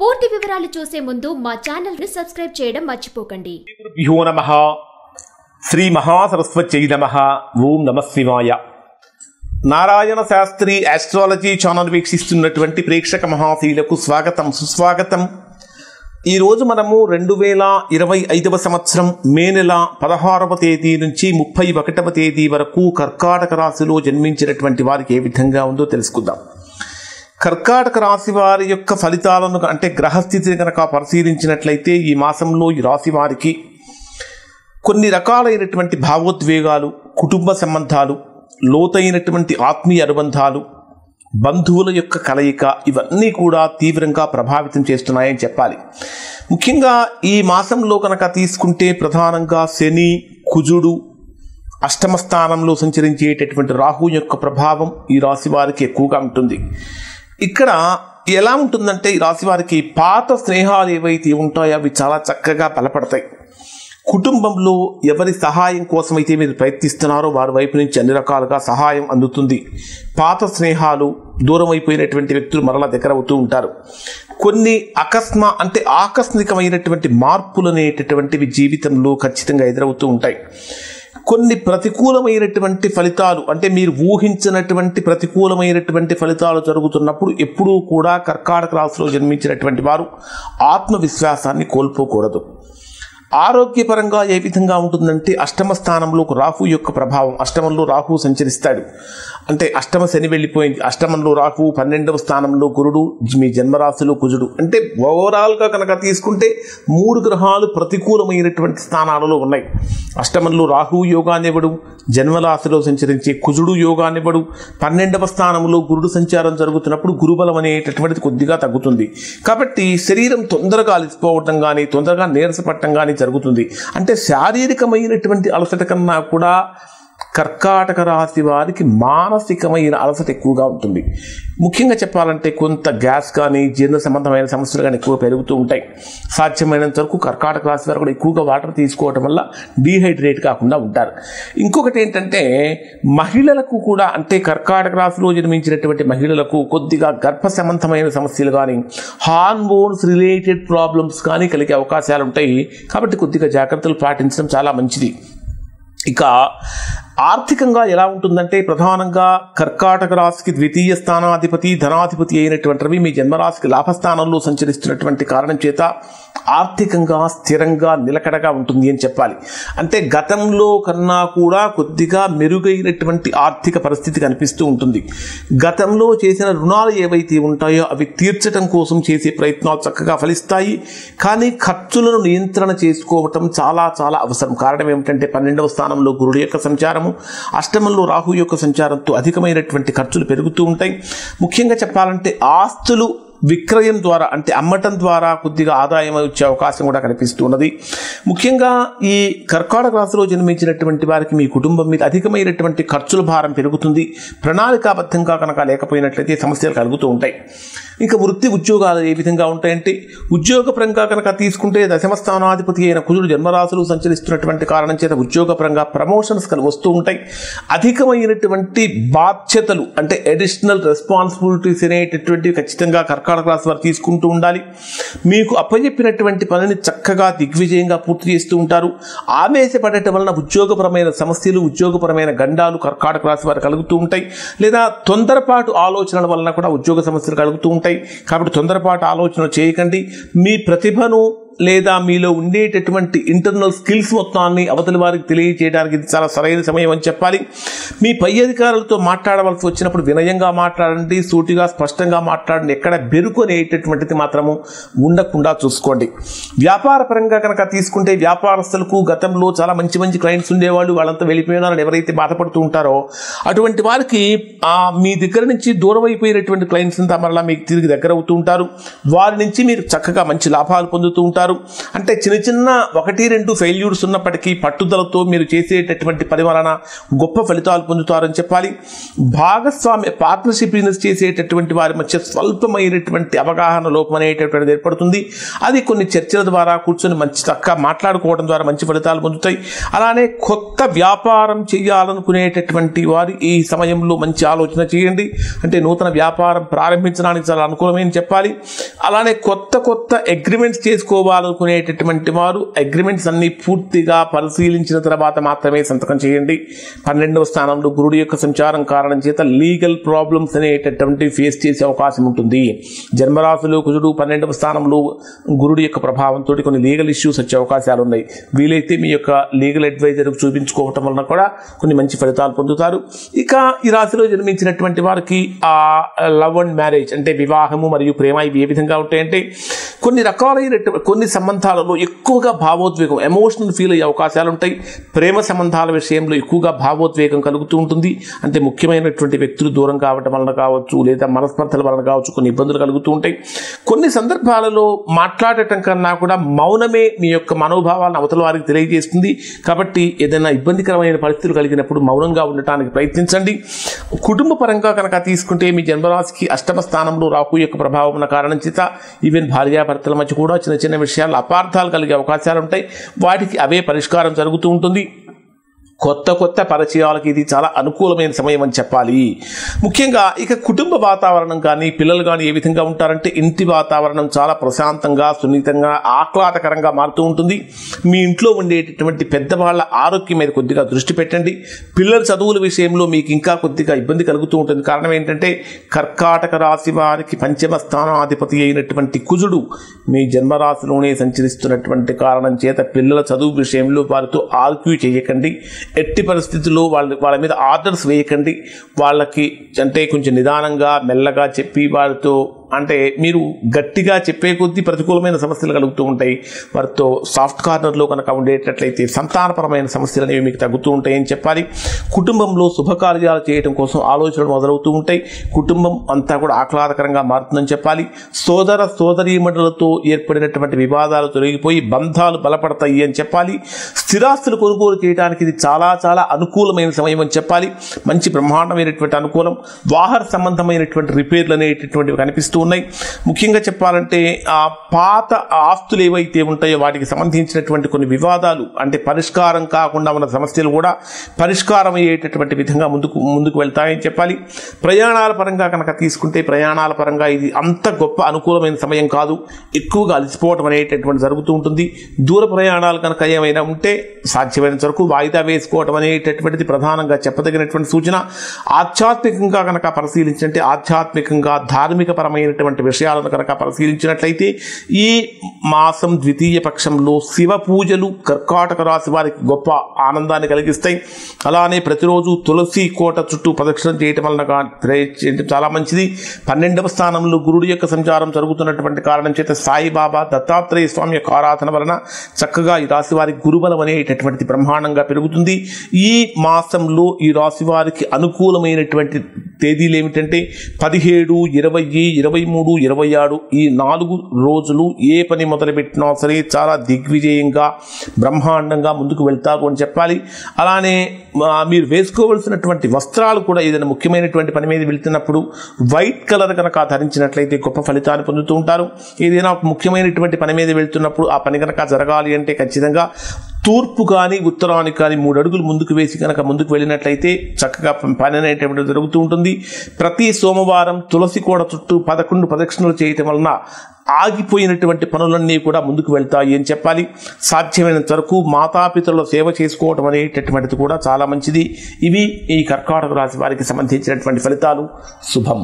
పూర్తి వివరాలు చూసే ముందు మా ఛానల్ ని సబ్స్క్రైబ్ చేయడం మర్చిపోకండి. గురుభ్యో నమః. శ్రీ మహాసరస్వత్యై నమః. ఓం నమః శివాయ. నారాయణ శాస్త్రి ఆస్ట్రాలజీ ఛానల్ వీక్షిస్తున్నటువంటి ప్రేక్షక మహాశీలకు స్వాగతం, సుస్వాగతం. ఈరోజు మనము 2025 సంవత్సరం మే నెల 16వ తేదీ నుంచి 31వ తేదీ వరకు కర్కాటక రాశిలో జన్మించినటువంటి వారికి ఏ విధంగా ఉందో తెలుసుకుందాం. కర్కాటక రాశి వారి యొక్క ఫలితాలను అంటే గ్రహస్థితిని కనుక పరిశీలించినట్లయితే ఈ మాసంలో ఈ రాశి వారికి కొన్ని రకాలైనటువంటి భావోద్వేగాలు, కుటుంబ సంబంధాలు, లోతైనటువంటి ఆత్మీయ అనుబంధాలు, బంధువుల యొక్క కలయిక ఇవన్నీ కూడా తీవ్రంగా ప్రభావితం చేస్తున్నాయని చెప్పాలి. ముఖ్యంగా ఈ మాసంలో కనుక తీసుకుంటే ప్రధానంగా శని, కుజుడు, అష్టమ స్థానంలో సంచరించేటటువంటి రాహు యొక్క ప్రభావం ఈ రాశి వారికి ఎక్కువగా ఉంటుంది. ఇక్కడ ఎలా ఉంటుందంటే ఈ రాశి వారికి పాత స్నేహాలు ఏవైతే ఉంటాయో అవి చాలా చక్కగా బలపడతాయి. కుటుంబంలో ఎవరి సహాయం కోసం అయితే మీరు ప్రయత్నిస్తున్నారో వారి వైపు నుంచి అన్ని రకాలుగా సహాయం అందుతుంది. పాత స్నేహాలు, దూరం అయిపోయినటువంటి వ్యక్తులు మరలా దగ్గర అవుతూ ఉంటారు. కొన్ని ఆకస్మికమైనటువంటి మార్పులు అనేటటువంటివి జీవితంలో ఖచ్చితంగా ఎదురవుతూ ఉంటాయి. కొన్ని ప్రతికూలమైనటువంటి ఫలితాలు అంటే మీరు ఊహించినటువంటి ప్రతికూలమైనటువంటి ఫలితాలు జరుగుతున్నప్పుడు ఎప్పుడూ కూడా కర్కాటక రాశిలో జన్మించినటువంటి వారు ఆత్మవిశ్వాసాన్ని కోల్పోకూడదు. ఆరోగ్యపరంగా ఏ విధంగా ఉంటుందంటే అష్టమ స్థానంలో రాహు యొక్క ప్రభావం, అష్టమంలో రాహు సంచరిస్తాడు. అంటే అష్టమ శని వెళ్ళిపోయింది, అష్టమంలో రాహు, 12వ స్థానంలో గురుడు, మీ జన్మరాశిలో కుజుడు. అంటే ఓవరాల్గా కనుక తీసుకుంటే 3 గ్రహాలు ప్రతికూలమైనటువంటి స్థానాలలో ఉన్నాయి. అష్టమంలో రాహు యోగాన్నివ్వడు, జన్మరాశిలో సంచరించే కుజుడు యోగాన్నివ్వడు, 12వ స్థానంలో గురుడు సంచారం జరుగుతున్నప్పుడు గురుబలం అనేటటువంటిది కొద్దిగా తగ్గుతుంది. కాబట్టి శరీరం తొందరగా అలసిపోవటం కానీ, తొందరగా నీరసపడటం కానీ జరుగుతుంది. అంటే శారీరకమైనటువంటి అలసట కన్నా కూడా కర్కాటక రాశి వారికి మానసికమైన అలసట ఎక్కువగా ఉంటుంది. ముఖ్యంగా చెప్పాలంటే కొంత గ్యాస్ కానీ జీర్ణ సంబంధమైన సమస్యలు కానీ ఎక్కువ పెరుగుతూ ఉంటాయి. సాధ్యమైనంత వరకు కర్కాటక రాశి వారు కూడా ఎక్కువగా వాటర్ తీసుకోవటం వల్ల డీహైడ్రేట్ కాకుండా ఉంటారు. ఇంకొకటి ఏంటంటే మహిళలకు కూడా, అంటే కర్కాటక రాశిలో జన్మించినటువంటి మహిళలకు కొద్దిగా గర్భ సంబంధమైన సమస్యలు కానీ, హార్మోన్స్ రిలేటెడ్ ప్రాబ్లమ్స్ కానీ కలిగే అవకాశాలు ఉంటాయి. కాబట్టి కొద్దిగా జాగ్రత్తలు పాటించడం చాలా మంచిది. ఇక ఆర్థికంగా ఎలా ఉంటుందంటే ప్రధానంగా కర్కాటక రాశికి ద్వితీయ స్థానాధిపతి, ధనాధిపతి అయినటువంటివి మీ జన్మరాశికి లాభస్థానంలో సంచరిస్తున్నటువంటి కారణం చేత ఆర్థికంగా స్థిరంగా నిలకడగా ఉంటుంది అని చెప్పాలి. అంటే గతంలో కన్నా కూడా కొద్దిగా మెరుగైనటువంటి ఆర్థిక పరిస్థితి కనిపిస్తూ ఉంటుంది. గతంలో చేసిన రుణాలు ఏవైతే ఉంటాయో అవి తీర్చడం కోసం చేసే ప్రయత్నాలు చక్కగా ఫలిస్తాయి. కానీ ఖర్చులను నియంత్రణ చేసుకోవటం చాలా చాలా అవసరం. కారణం ఏమిటంటే 12వ స్థానంలో గురుడు యొక్క సంచారం, అష్టమంలో రాహు యొక్క సంచారంతో అధికమైనటువంటి ఖర్చులు పెరుగుతూ ఉంటాయి. ముఖ్యంగా చెప్పాలంటే ఆస్తులు విక్రయం ద్వారా, అంటే అమ్మటం ద్వారా కొద్దిగా ఆదాయం వచ్చే అవకాశం కూడా కనిపిస్తూ ఉన్నది. ముఖ్యంగా ఈ కర్కాటక రాశిలో జన్మించినటువంటి వారికి మీ కుటుంబం మీద అధికమైనటువంటి ఖర్చుల భారం పెరుగుతుంది. ప్రణాళికాబద్ధంగా కనుక లేకపోయినట్లయితే సమస్యలు కలుగుతూ ఉంటాయి. ఇంకా వృత్తి ఉద్యోగాలు ఏ విధంగా ఉంటాయంటే ఉద్యోగపరంగా కనుక తీసుకుంటే దశమ స్థానాధిపతి అయిన కుజుడు జన్మరాశులు సంచరిస్తున్నటువంటి కారణం చేత ఉద్యోగపరంగా ప్రమోషన్స్ వస్తూ ఉంటాయి. అధికమైనటువంటి బాధ్యతలు అంటే అడిషనల్ రెస్పాన్సిబిలిటీస్ అనేటటువంటివి ఖచ్చితంగా కర్కాటక రాశి వారు తీసుకుంటూ ఉండాలి. మీకు అప్పచెప్పినటువంటి పనిని చక్కగా దిగ్విజయంగా పూర్తి చేస్తూ ఉంటారు. ఆవేశపడటం వలన ఉద్యోగపరమైన సమస్యలు, ఉద్యోగపరమైన గండాలు కర్కాటక రాశి వారు కలుగుతూ ఉంటాయి. లేదా తొందరపాటు ఆలోచనల వలన కూడా ఉద్యోగ సమస్యలు కలుగుతూ ఉంటాయి. కాబట్టి తొందరపాటు ఆలోచన చేయకండి. మీ ప్రతిభను లేదా మీలో ఉండేటటువంటి ఇంటర్నల్ స్కిల్స్ మొత్తాన్ని అవతలి వారికి తెలియజేయడానికి ఇది చాలా సరైన సమయం అని చెప్పాలి. మీ పై అధికారులతో మాట్లాడవలసి వచ్చినప్పుడు వినయంగా మాట్లాడండి, సూటిగా స్పష్టంగా మాట్లాడండి. ఎక్కడ బెరుకు అనేటటువంటిది మాత్రము ఉండకుండా చూసుకోండి. వ్యాపార పరంగా కనుక తీసుకుంటే వ్యాపారస్తులకు గతంలో చాలా మంచి మంచి క్లయింట్స్ ఉండేవాళ్ళు, వాళ్ళంతా వెళ్ళిపోయినారని ఎవరైతే బాధపడుతూ ఉంటారో అటువంటి వారికి మీ దగ్గర నుంచి దూరం అయిపోయినటువంటి క్లయింట్స్ అంతా మరలా మీకు తిరిగి దగ్గర అవుతూ ఉంటారు. వారి నుంచి మీరు చక్కగా మంచి లాభాలు పొందుతూ ఉంటారు. పొందుతారు. అంటే చిన్న చిన్న 1-2 ఫెయిల్యూర్స్ ఉన్నప్పటికీ పట్టుదలతో మీరు చేసేటటువంటి పని వలన గొప్ప ఫలితాలు పొందుతారని చెప్పాలి. భాగస్వామ్య పార్ట్నర్షిప్ బిజినెస్ చేసేటటువంటి వారి మధ్య స్వల్పమైనటువంటి అవగాహన లోపం అనేటటువంటిది ఏర్పడుతుంది. అది కొన్ని చర్చల ద్వారా కూర్చొని మంచి చక్కగా మాట్లాడుకోవడం ద్వారా మంచి ఫలితాలు పొందుతాయి. అలానే కొత్త వ్యాపారం చేయాలనుకునేటటువంటి వారు ఈ సమయంలో మంచి ఆలోచన చేయండి. అంటే నూతన వ్యాపారం ప్రారంభించడానికి చాలా అనుకూలమైన చెప్పాలి. అలానే కొత్త అగ్రిమెంట్స్ చేసుకోవాలనుకునేటటువంటి వారు అగ్రిమెంట్స్ అన్ని పూర్తిగా పరిశీలించిన తర్వాత మాత్రమే సంతకం చేయండి. 12వ స్థానంలో గురుడి యొక్క సంచారం కారణం చేత లీగల్ ప్రాబ్లమ్స్ అనేటటువంటి ఫేస్ చేసే అవకాశం ఉంటుంది. జన్మరాశిలో కుజుడు 12వ స్థానంలో గురుడి యొక్క ప్రభావంతో కొన్ని లీగల్ ఇష్యూస్ వచ్చే అవకాశాలు ఉన్నాయి. వీలైతే మీ యొక్క లీగల్ అడ్వైజర్ చూపించుకోవటం వలన కూడా కొన్ని మంచి ఫలితాలు పొందుతారు. ఇక ఈ రాశిలో జన్మించినటువంటి వారికి ఆ లవ్ అండ్ మ్యారేజ్ అంటే వివాహము మరియు ప్రేమ ఇవి ఏ విధంగా ఉంటాయంటే కొన్ని రకాలైన కొన్ని సంబంధాలలో ఎక్కువగా భావోద్వేగం ఎమోషనల్ ఫీల్ అయ్యే అవకాశాలు ఉంటాయి. ప్రేమ సంబంధాల విషయంలో ఎక్కువగా భావోద్వేగం కలుగుతూ ఉంటుంది. అంటే ముఖ్యమైనటువంటి వ్యక్తులు దూరం కావటం వలన కావచ్చు, లేదా మనస్పర్ధల వలన కావచ్చు, కొన్ని ఇబ్బందులు కలుగుతూ ఉంటాయి. కొన్ని సందర్భాలలో మాట్లాడటం కన్నా కూడా మౌనమే మీ యొక్క మనోభావాలను అవతల వారికి తెలియజేస్తుంది. కాబట్టి ఏదైనా ఇబ్బందికరమైన పరిస్థితులు కలిగినప్పుడు మౌనంగా ఉండటానికి ప్రయత్నించండి. కుటుంబ పరంగా కనుక తీసుకుంటే మీ జన్మరాశికి 8వ స్థానంలో రాహు యొక్క ప్రభావం ఉన్న కారణం చేత ఈవెన్ భార్యాభర్తల మధ్య కూడా చిన్న చిన్న విషయాలు అపార్థాలు కలిగే అవకాశాలు ఉంటాయి. వాటికి అవే పరిష్కారం జరుగుతూ ఉంటుంది. కొత్త పరిచయాలకి ఇది చాలా అనుకూలమైన సమయం అని చెప్పాలి. ముఖ్యంగా ఇక కుటుంబ వాతావరణం కానీ పిల్లలు కానీ ఏ విధంగా ఉంటారంటే ఇంటి వాతావరణం చాలా ప్రశాంతంగా, సున్నితంగా, ఆహ్లాదకరంగా మారుతూ ఉంటుంది. మీ ఇంట్లో ఉండేటటువంటి పెద్దవాళ్ళ ఆరోగ్యం మీద కొద్దిగా దృష్టి పెట్టండి. పిల్లల చదువుల విషయంలో మీకు ఇంకా కొద్దిగా ఇబ్బంది కలుగుతూ ఉంటుంది. కారణం ఏంటంటే కర్కాటక రాశి వారికి 5వ స్థానాధిపతి అయినటువంటి కుజుడు మీ జన్మరాశిలోనే సంచరిస్తున్నటువంటి కారణం చేత పిల్లల చదువు విషయంలో వారితో ఆర్గ్యూ చేయకండి. ఎట్టి పరిస్థితుల్లో వాళ్ళ మీద ఆర్డర్స్ వేయకండి. వాళ్ళకి అంటే కొంచెం నిదానంగా మెల్లగా చెప్పి వారితో అంటే మీరు గట్టిగా చెప్పే కొద్దీ ప్రతికూలమైన సమస్యలు కలుగుతూ ఉంటాయి. వారితో సాఫ్ట్ కార్నర్లో కనుక ఉండేటట్లయితే సంతానపరమైన సమస్యలు అనేవి మీకు తగ్గుతూ ఉంటాయని చెప్పాలి. కుటుంబంలో శుభకార్యాలు చేయడం కోసం ఆలోచనలు మొదలవుతూ ఉంటాయి. కుటుంబం అంతా కూడా ఆహ్లాదకరంగా మారుతుందని చెప్పాలి. సోదరీమణులతో ఏర్పడినటువంటి వివాదాలు తొలగిపోయి బంధాలు బలపడతాయి అని చెప్పాలి. స్థిరాస్తులు కొనుగోలు చేయడానికి ఇది చాలా చాలా అనుకూలమైన సమయం అని చెప్పాలి. మంచి బ్రహ్మాండమైనటువంటి అనుకూలం. వాహన సంబంధమైనటువంటి రిపేర్లు అనేటటువంటివి కనిపిస్తూ ఉన్నాయి. ముఖ్యంగా చెప్పాలంటే ఆ పాత ఆస్తులు ఏవైతే ఉంటాయో వాటికి సంబంధించినటువంటి కొన్ని వివాదాలు అంటే పరిష్కారం కాకుండా ఉన్న సమస్యలు కూడా పరిష్కారం అయ్యేటటువంటి విధంగా ముందుకు వెళ్తాయని చెప్పాలి. ప్రయాణాల పరంగా కనుక తీసుకుంటే ప్రయాణాల పరంగా ఇది అంత గొప్ప అనుకూలమైన సమయం కాదు. ఎక్కువగా అలసిపోవడం అనేటటువంటి జరుగుతూ ఉంటుంది. దూర ప్రయాణాలు కనుక ఏమైనా ఉంటే సాధ్యమైనంత వరకు వాయిదా వేసుకోవడం అనేటటువంటిది ప్రధానంగా చెప్పదగినటువంటి సూచన. ఆధ్యాత్మికంగా కనుక పరిశీలించంటే ఆధ్యాత్మికంగా ధార్మిక పరమైనటువంటి విషయాలను కనుక పరిశీలించినట్లయితే ఈ మాసం ద్వితీయ పక్షంలో శివ పూజలు కర్కాటక రాశి వారికి గొప్ప ఆనందాన్ని కలిగిస్తాయి. అలానే ప్రతిరోజు తులసి కోట చుట్టూ ప్రదక్షిణం చేయటం వలన చాలా మంచిది. 12వ స్థానంలో గురుడి యొక్క సంచారం జరుగుతున్నటువంటి కారణం చేత సాయిబాబా దత్తాత్రేయ స్వామి యొక్క ఆరాధన వలన చక్కగా ఈ రాశి వారికి గురుబలం అనేటటువంటిది బ్రహ్మాండంగా పెరుగుతుంది. ఈ మాసంలో ఈ రాశి వారికి అనుకూలమైనటువంటి తేదీలు ఏమిటంటే 17, 20, 23, 26 ఈ 4 రోజులు ఏ పని మొదలుపెట్టినా సరే చాలా దిగ్విజయంగా బ్రహ్మాండంగా ముందుకు వెళ్తారు అని చెప్పాలి. అలానే మీరు వేసుకోవలసినటువంటి వస్త్రాలు కూడా ఏదైనా ముఖ్యమైనటువంటి పని మీద వెళ్తున్నప్పుడు వైట్ కలర్ కనుక ధరించినట్లయితే గొప్ప ఫలితాన్ని పొందుతూ ఉంటారు. ఏదైనా ముఖ్యమైనటువంటి పని మీద వెళ్తున్నప్పుడు ఆ పని కనుక జరగాలి అంటే ఖచ్చితంగా తూర్పు కానీ ఉత్తరానికి కానీ 3 అడుగులు ముందుకు వేసి కనుక ముందుకు వెళ్ళినట్లయితే చక్కగా పని అనేటువంటిది జరుగుతూ ఉంటుంది. ప్రతి సోమవారం తులసి కోట చుట్టూ 11 ప్రదక్షిణలు చేయటం వలన ఆగిపోయినటువంటి పనులన్నీ కూడా ముందుకు వెళ్తాయి అని చెప్పాలి. సాధ్యమైనంత వరకు మాతాపితరుల సేవ చేసుకోవడం అనేటటువంటిది కూడా చాలా మంచిది. ఇవి ఈ కర్కాటక రాశి వారికి సంబంధించినటువంటి ఫలితాలు. శుభం.